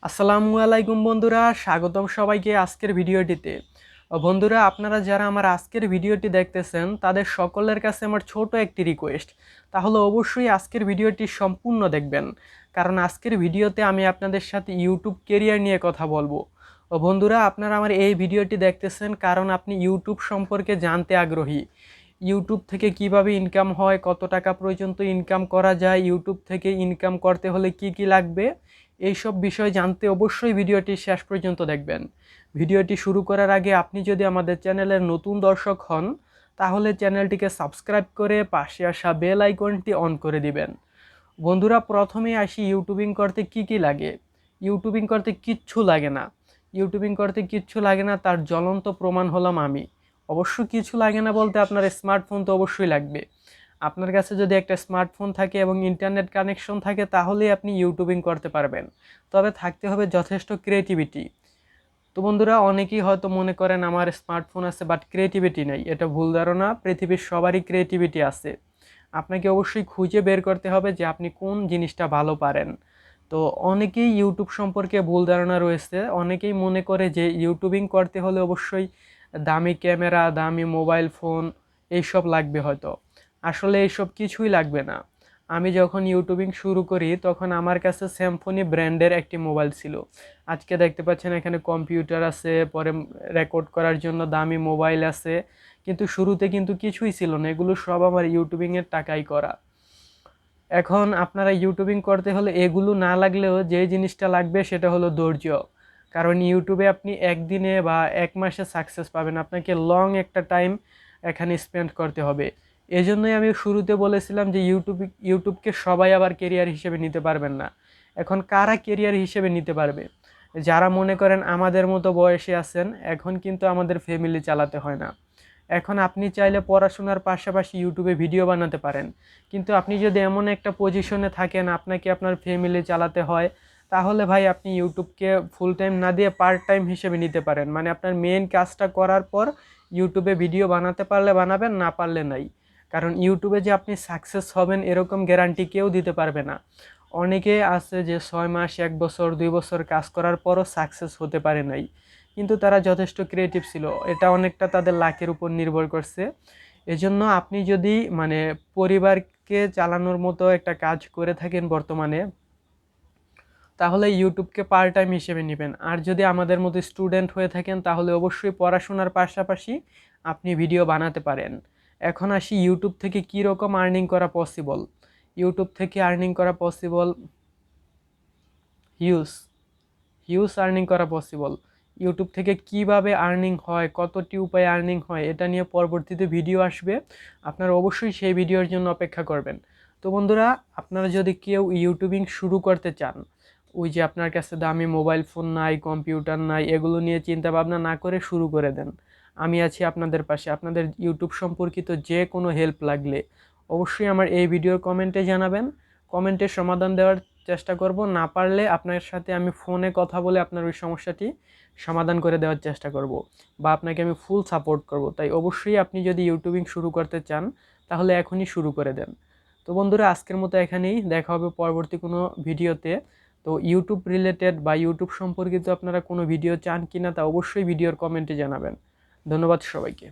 আসসালামু আলাইকুম বন্ধুরা, স্বাগতম সবাইকে আজকের ভিডিওটিতে। বন্ধুরা, আপনারা যারা আমার আজকের ভিডিওটি দেখতেছেন তাদের সকলের কাছে আমার ছোট একটি রিকোয়েস্ট, তাহলে অবশ্যই আজকের ভিডিওটি সম্পূর্ণ দেখবেন, কারণ আজকের ভিডিওতে আমি আপনাদের সাথে ইউটিউব কেরিয়ার নিয়ে কথা বলবো। বন্ধুরা, আপনারা আমার এই ভিডিওটি দেখতেছেন কারণ আপনি ইউটিউব সম্পর্কে জানতে আগ্রহী। ইউটিউব থেকে কিভাবে ইনকাম হয়, কত টাকা পর্যন্ত ইনকাম করা যায়, ইউটিউব থেকে ইনকাম করতে হলে কি কি লাগবে, এইসব বিষয় জানতে অবশ্যই ভিডিওটি শেষ পর্যন্ত দেখবেন। ভিডিওটি শুরু করার আগে আপনি যদি আমাদের চ্যানেলের নতুন দর্শক হন তাহলে চ্যানেলটিকে সাবস্ক্রাইব করে পাশে আসা বেল আইকনটি অন করে দিবেন। বন্ধুরা, প্রথমে আসি ইউটিউবিং করতে কি কি লাগে। ইউটিউবিং করতে কিচ্ছু লাগে না। ইউটিউবিং করতে কিচ্ছু লাগে না, তার জ্বলন্ত প্রমাণ হলাম আমি। অবশ্য কিছু লাগে না বলতে আপনার স্মার্টফোন তো অবশ্যই লাগবে। আপনার কাছে যদি একটা স্মার্টফোন থাকে এবং ইন্টারনেট কানেকশন থাকে তাহলেই আপনি ইউটিউবিং করতে পারবেন, তবে থাকতে হবে যথেষ্ট ক্রিয়েটিভিটি। তো বন্ধুরা, অনেকেই হয়তো মনে করেন আমার স্মার্টফোন আছে বাট ক্রিয়েটিভিটি নেই, এটা ভুল ধারণা। পৃথিবীর সবারই ক্রিয়েটিভিটি আছে। আপনাকে অবশ্যই খুঁজে বের করতে হবে যে আপনি কোন জিনিসটা ভালো পারেন। তো অনেকেই ইউটিউব সম্পর্কে ভুল ধারণা রয়েছে। অনেকেই মনে করে যে ইউটিউবিং করতে হলে অবশ্যই দামি ক্যামেরা, দামি মোবাইল ফোন এইসব লাগবে হয়তো। আসলে এইসব কিছুই লাগবে না। আমি যখন ইউটিউবিং শুরু করি তখন আমার কাছে স্যামসং ব্র্যান্ডের একটি মোবাইল ছিল। আজকে দেখতে পাচ্ছেন এখানে কম্পিউটার আছে, পরে রেকর্ড করার জন্য দামি মোবাইল আছে, কিন্তু শুরুতে কিন্তু কিছুই ছিল না। এগুলো সব আমার ইউটিউবিংয়ের টাকাই করা। এখন আপনারা ইউটিউবিং করতে হলে এগুলো না লাগলেও যে জিনিসটা লাগবে সেটা হলো ধৈর্য। কারণ ইউটিউবে আপনি একদিনে বা এক মাসে সাকসেস পাবেন, আপনাকে লং একটা টাইম এখানে স্পেন্ড করতে হবে। এজন্যই আমি শুরুতে বলেছিলাম যে ইউটিউবকে সবাই আবার কেরিয়ার হিসেবে নিতে পারবেন না। এখন কারা কেরিয়ার হিসেবে নিতে পারবে? যারা মনে করেন আমাদের মতো বয়সে আছেন, এখন কিন্তু আমাদের ফ্যামিলি চালাতে হয় না। এখন আপনি চাইলে পড়াশোনার পাশাপাশি ইউটিউবে ভিডিও বানাতে পারেন, কিন্তু আপনি যদি এমন একটা পজিশনে থাকেন আপনাকে আপনার ফ্যামিলি চালাতে হয়, তাহলে ভাই আপনি ইউটিউবকে ফুল টাইম না দিয়ে পার্ট টাইম হিসেবে নিতে পারেন। মানে আপনার মেইন কাজটা করার পর ইউটিউবে ভিডিও বানাতে পারলে বানাবেন, না পারলে নাই। কারণ ইউটিউবে যে আপনি সাকসেস হবেন এরকম গ্যারান্টি কেউ দিতে পারবে না। অনেকে আছে যে 6 মাস, 1 বছর, 2 বছর কাজ করার পরও সাকসেস হতে পারে নাই, কিন্তু তারা যথেষ্ট ক্রিয়েটিভ ছিল। এটা অনেকটা তাদের লাকের উপর নির্ভর করছে। এজন্য আপনি যদি মানে পরিবারকে চালানোর মতো একটা কাজ করে থাকেন বর্তমানে, তাহলে ইউটিউবকে পার্ট টাইম হিসেবে নেবেন। আর যদি আমাদের মতো স্টুডেন্ট হয়ে থাকেন তাহলে অবশ্যই পড়াশোনার পাশাপাশি আপনি ভিডিও বানাতে পারেন। এখন আসি ইউটিউব থেকে কী রকম আর্নিং করা পসিবল। ইউটিউব থেকে আর্নিং করা পসিবল, হিউজ হিউজ আর্নিং করা পসিবল। ইউটিউব থেকে কিভাবে আর্নিং হয়, কতটি উপায়ে আর্নিং হয়, এটা নিয়ে পরবর্তীতে ভিডিও আসবে। আপনারা অবশ্যই সেই ভিডিওর জন্য অপেক্ষা করবেন। তো বন্ধুরা, আপনারা যদি কেউ ইউটিউবিং শুরু করতে চান, ওই যে আপনার কাছে দামি মোবাইল ফোন নাই, কম্পিউটার নাই, এগুলো নিয়ে চিন্তা ভাবনা না করে শুরু করে দেন। আমি আছি আপনাদের পাশে। আপনাদের ইউটিউব সম্পর্কিত যে কোনো হেল্প লাগলে অবশ্যই আমার এই ভিডিওর কমেন্টে জানাবেন। কমেন্টে সমাধান দেওয়ার চেষ্টা করব। না পারলে আপনার সাথে আমি ফোনে কথা বলে আপনার ওই সমস্যাটি সমাধান করে দেওয়ার চেষ্টা করব, বা আপনাকে আমি ফুল সাপোর্ট করব। তাই অবশ্যই আপনি যদি ইউটিউবিং শুরু করতে চান তাহলে এখনই শুরু করে দেন। তো বন্ধুরা, আজকের মতো এখানেই, দেখা হবে পরবর্তী কোনো ভিডিওতে। তো ইউটিউব রিলেটেড বা ইউটিউব সম্পর্কিত আপনারা কোনো ভিডিও চান কিনা তা অবশ্যই ভিডিওর কমেন্টে জানাবেন। ধন্যবাদ সবাইকে।